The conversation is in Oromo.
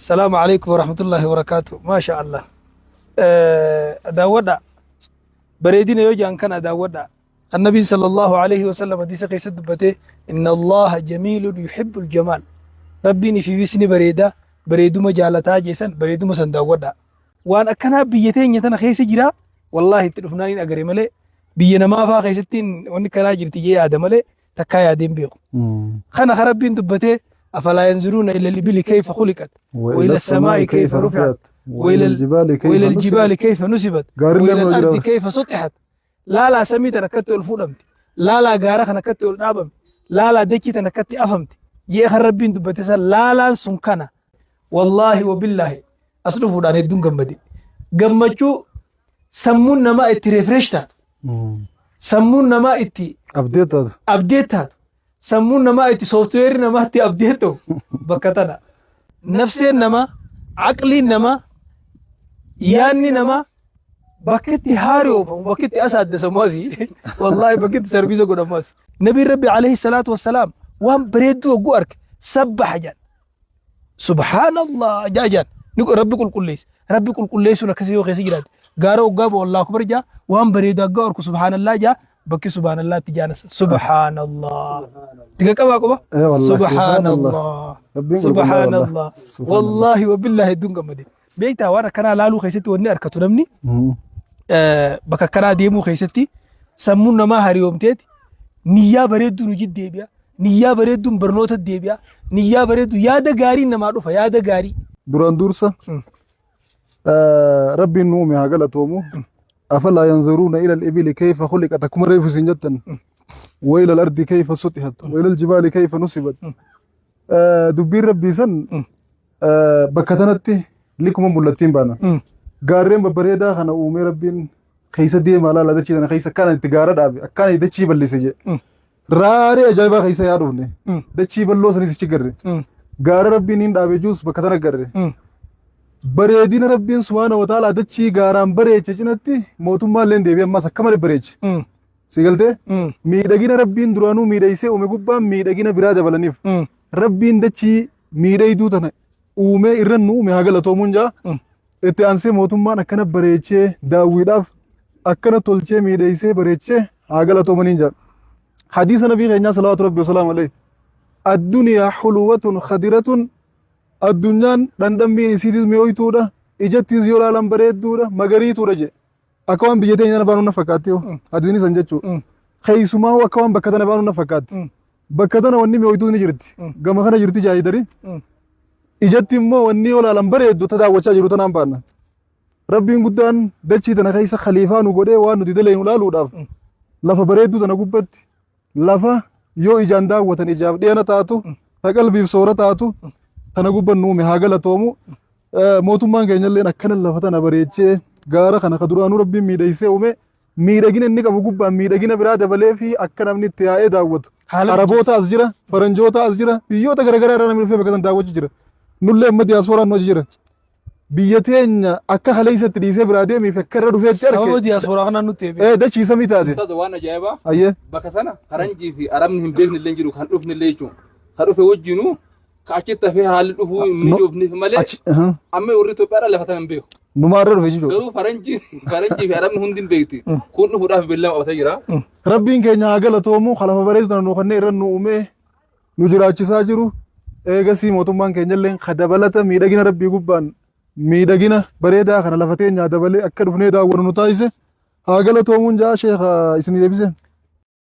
السلام عليكم ورحمة الله وبركاته. ما شاء الله. داودا بريدين يوجان كان داودا النبي صلى الله عليه وسلم حديث قيس دبته إن الله جميل يحب الجمال. ربي في وسني بريدو مجالتا جيسن بريدو مسن داودا وان أكنا بيتين يتنا خيس جرا والله تلفنانين أجري ملء بينا ما فا خيستين وانك كنا جرتي جي آدم ملء تكايا دين بيو خنا خربين دبته أفلا ينظرون إلى الإبل كيف خلقت وإلى السماء كيف رفعت وإلى الجبال كيف نسبت وإلى الأرض كيف سطحت لا سميت نكت الفودمت لا غارخ نكت النابم لا دكيت نكت أفهمت يا خربين دبته لا سنكنا والله وبالله أصله فودان يدون جمدي جمجو سمون نما اتريفرشتات سمون نما اتي أبديتات سمون نما اتي سوفتوير نما اتي أبديتو بكتنا نفسي نما عقلي نما ياني نما بكتي هاريو بكتي أسعد سموزي والله بكتي سربيزو قداماس نبي ربي عليه الصلاة والسلام وهم بريدو قوارك سبح جان سبحان الله جاجان نقول ربي كل ليس ونكسيو خيسي جراد قارو قابو الله أكبر جا وهم بريدو قوارك سبحان الله جا بكي سبحان الله تجانس سبحان الله تلقى كما كما سبحان الله سبحان الله والله وبالله دون قمدي بيتا وانا كنا لالو خيستي وني أركتو نمني بكا كنا ديمو خيستي سمونا ما هريوم تيت نيا بريدو نجد ديبيا نيا بريدو برنوت ديبيا نيا بريدو يادا غاري نمادوفا يادا غاري duraan dursa rabbiin nuume haa galatoomu أفلا ينظرون إلى الإبل كيف خلقت كما ريف سنجتن وإلى الأرض كيف سطحت وإلى الجبال كيف نصبت دبير ربي سن بكتنتي لكم مولتين بانا غارين ببريدا خنا أمي ربين خيسة دي مالا لا دشي أنا خيسة كان تجارة دابي كان يدشي بالليسجة راري أجايبا خيسة ياروني دشي باللوس نيسي كرر غار ربين إن دابي جوس بكتنا كرر bareedina rabbiin subhaanahu wa ta'aala dachii gaaraan bareeche cinatti mootummaan leen deebi'ee ammas akka malee bareeche si galtee miidhagina rabbiin duraanuu miidhaysee uume gubbaan miidhagina biraa dabalaniif rabbiin dachii miidhayduu tana uumee irran nu uume haa galatoomuun jaa itti aansee mootummaan akkana bareechee daawwiidhaaf akkana tolchee miidhaysee bareechee haa galatoomaniin jaa hadiisa nabii keenyaa salawaatu rabbi wasalaamu alayhi addunyaa xuluwatun khadiratun addunyaan dhandhammiin isiitis mi'ooytuudha ijattis yoo laalan bareedduudha magariituudha je akka waan biyya teenya baanuu na fakkaatti hadiisni san jechuu keessumaa akka waan bakka tana baanuu na fakkaatti bakka tana wanni mi'ooytuus ni jirti gama kana jirti jaayidari ijatti immoo wanni yoo laalan bareeddu ta daawwachaa jiru tanaan baanna rabbiin guddaan dachii tana keessa khaliifaa nu godhee waan nuti dalaynu laaluudhaaf lafa bareedduu tana gubbatti lafa yoo ijaan daawwatan ijaaf dheena taatu ta qalbiif soora taatu kana gubban nuume haa galatoomu mootummaan keenyalleen akkana lafa tana bareechee gaara kana kaduraanuu rabbiin miidhaysee uume miidhagina inni qabu gubbaan miidhagina biraa dabalee fi akka namni itti yaa'ee daawwatu araboota as jira faranjoota as jira biyyoota garaagaraa irraa namni dhufee bakka sana daawwachu jira nullee amma diyaaspooraan hojii jira biyya teenya akka haleessatti dhiisee biraa deemiif akka irra dhufeetti arge sababa diyaasporaa kanaan nutti eebe dachiisa mi taate waan ajaa'ibaa ayyee bakka sana faranjii fi arabni hin beekne illee jiru kan dhufne illee jechuun kan dhufe wajjinuu كأشياء في حال الأفو ميجوف نفمله أما يوريتو بارا لفتان بيو نمارر في جو قالوا فرنجي في عرب هندين بيتي كون نفوده بالله أو تجرا ربين كينيا عقل تومو خلاف بريد نوخني رن نومه نجرا تساجرو إيجاسي موتومان كينيا لين خدابلتا ميداجينا ربي قبان ميداجينا بريدا خنا لفتين يا دبلي أكد فنيدا ورنوتايسه عقل تومون جا شيخ إسني دبيسه